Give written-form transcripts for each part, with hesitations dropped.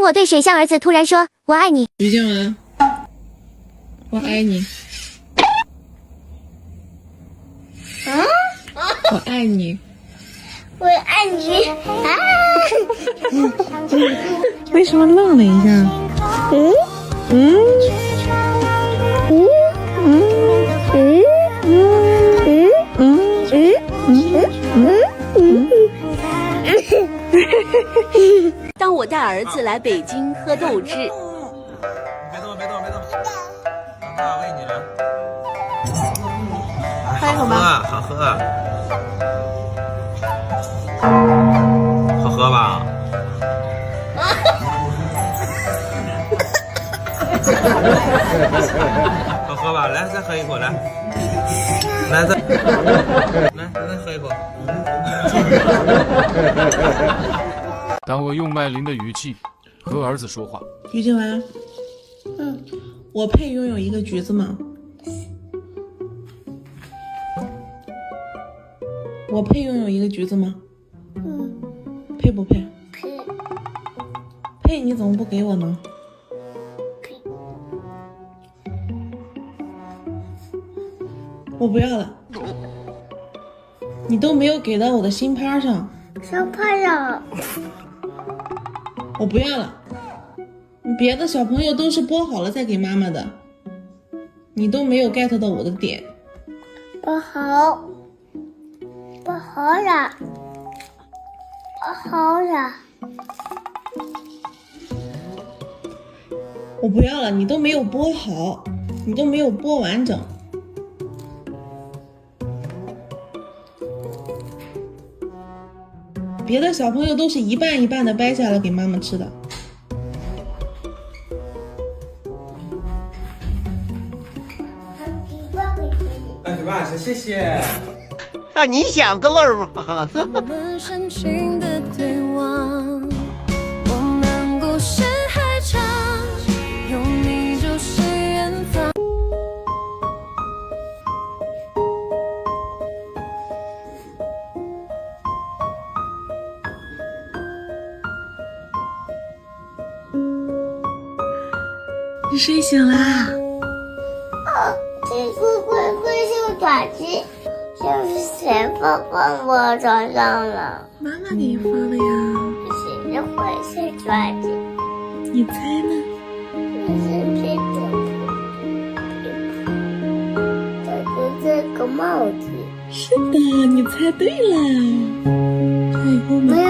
我对水象儿子突然说我爱你。于静文，我爱你。我爱你。我爱你啊！为什么愣了一下？当我带儿子来北京喝豆汁，别动，别动，别动，老大喂你了，喝一口吧，好喝啊，好喝吧？好喝吧？来，再喝一口，来，来再喝一口。当我用麦琳的语气和儿子说话，于静文，我配拥有一个橘子吗？我配拥有一个橘子吗？配不配？配，你怎么不给我呢？我不要了，你都没有给到我的心趴上。小朋友，我不要了，别的小朋友都是剥好了再给妈妈的，你都没有 get 到我的点。不好，不好了，不好了。我不要了，你都没有剥好，你都没有剥完整。别的小朋友都是一半一半的掰下来给妈妈吃的。是吧？谢谢。啊，你想个乐吗？我们深情的对望，我们故事还长，有你就是远方。你睡醒啦？这个龟龟秀爪机，这是谁放我床上了？妈妈给你放的呀。谁是灰色爪机？你猜呢？是这个帽子。是的，你猜对了。这以后没有。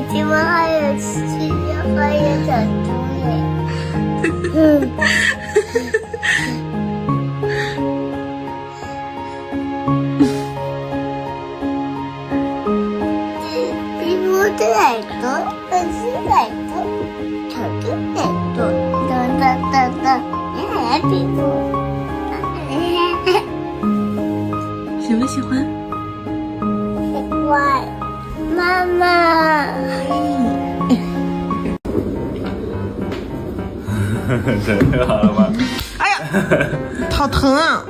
今晚还有吃的，还有小猪呢。皮肤的耳朵，粉丝耳朵，草的耳朵，等，你还皮肤？喜不喜欢？喜欢。妈妈，准好了吗？哎呀，好疼啊！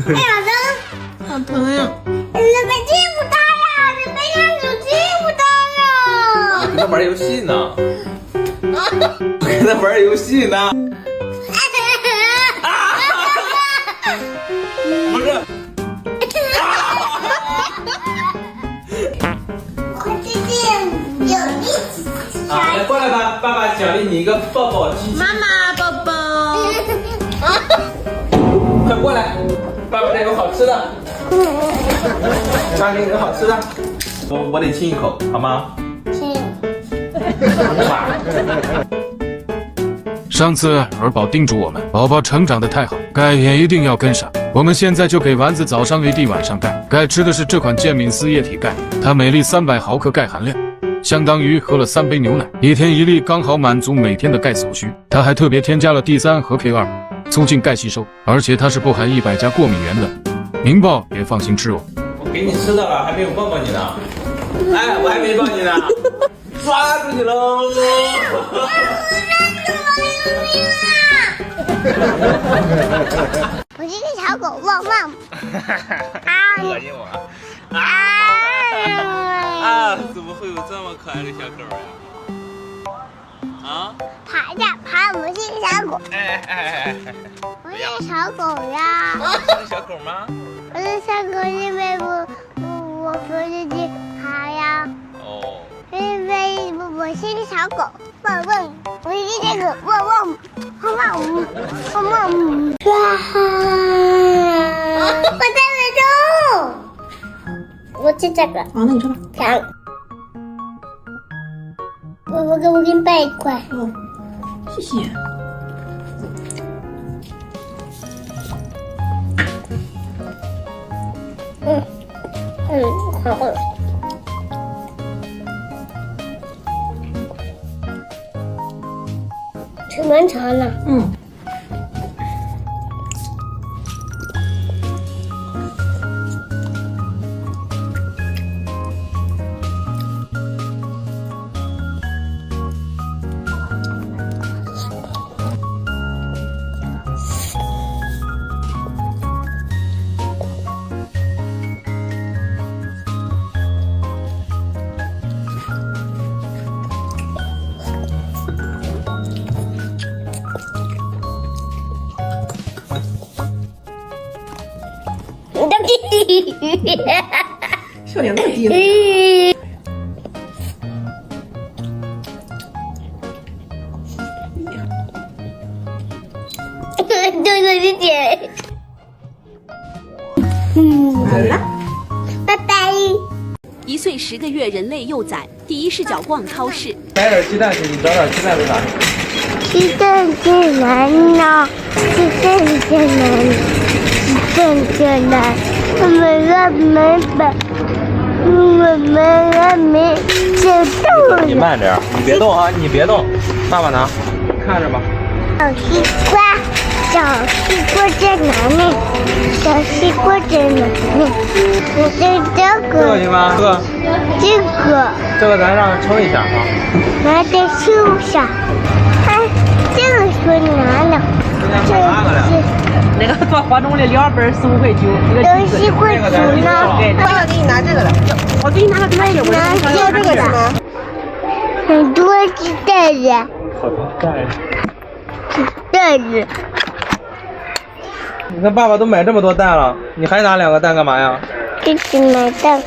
哎呀，好疼呀！怎么听不到呀？怎么样就听不到呀？跟他玩游戏呢。跟他玩游戏呢。不是。来过来吧，爸爸奖励你一个抱抱亲亲。妈妈抱抱。快过来，爸爸这有好吃的。爸给你个好吃的，我得亲一口，好吗？亲。上次儿宝叮嘱我们，宝宝成长得太好，钙也一定要跟上。我们现在就给丸子早上AD，晚上钙。钙吃的是这款健敏斯液体钙，它每粒300毫克钙含量，相当于喝了3杯牛奶，1天1粒，刚好满足每天的钙所需。它还特别添加了 D3 和 K2，促进钙吸收，而且它是不含100家过敏源的。您抱也放心吃哦。我给你吃的了，还没有抱抱你呢。哎，我还没抱你呢，抓住你喽！我是个小狗，汪汪。恶心我。怎么会有这么可爱的小狗呀？爬呀爬，我是个小狗。我是小狗呀。是小狗吗？我是小狗，因为我不是去爬呀。因为我是个小狗，汪汪，我是小狗，汪汪，汪汪，汪汪。我在美中。我吃这个。好，那你吃吧。糖。我给你掰一块。哦，谢谢。好。吃蛮长的。笑点那么低呢？对，姐姐。好了，拜拜。1岁10个月人类幼崽第一视角逛超市。买点鸡蛋去，你找点鸡蛋在哪？鸡蛋在哪呢？鸡蛋在哪里？鸡蛋在哪？我们还没找到你呢。慢点，你别动啊，你别动，爸爸拿，看着吧。小西瓜，小西瓜在哪里？小西瓜在哪里？我在这这个个，行吗？这个咱让称一下啊。拿在树上。哎，这个是哪呢？这是。那个做火种的2本15块9，这个有西瓜煮呢。我给你拿这个了，我给你拿个这个，我拿这个是吗？很多鸡蛋子，好多蛋。蛋子。你看爸爸都买这么多蛋了，你还拿2个蛋干嘛呀？一起买蛋，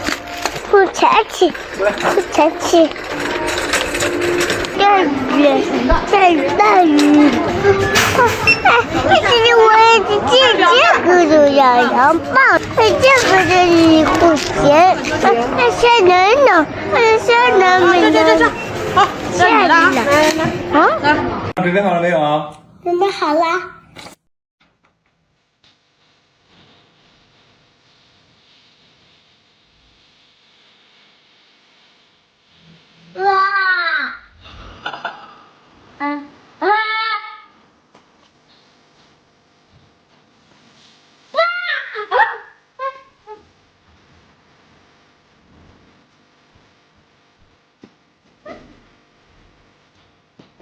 不茶去，不茶去。蛋鱼。这是我这个就要2磅，这个是1块钱。那下来呢？下来没呢？好，这你了，来。啊？准备好了没有啊？准备好了。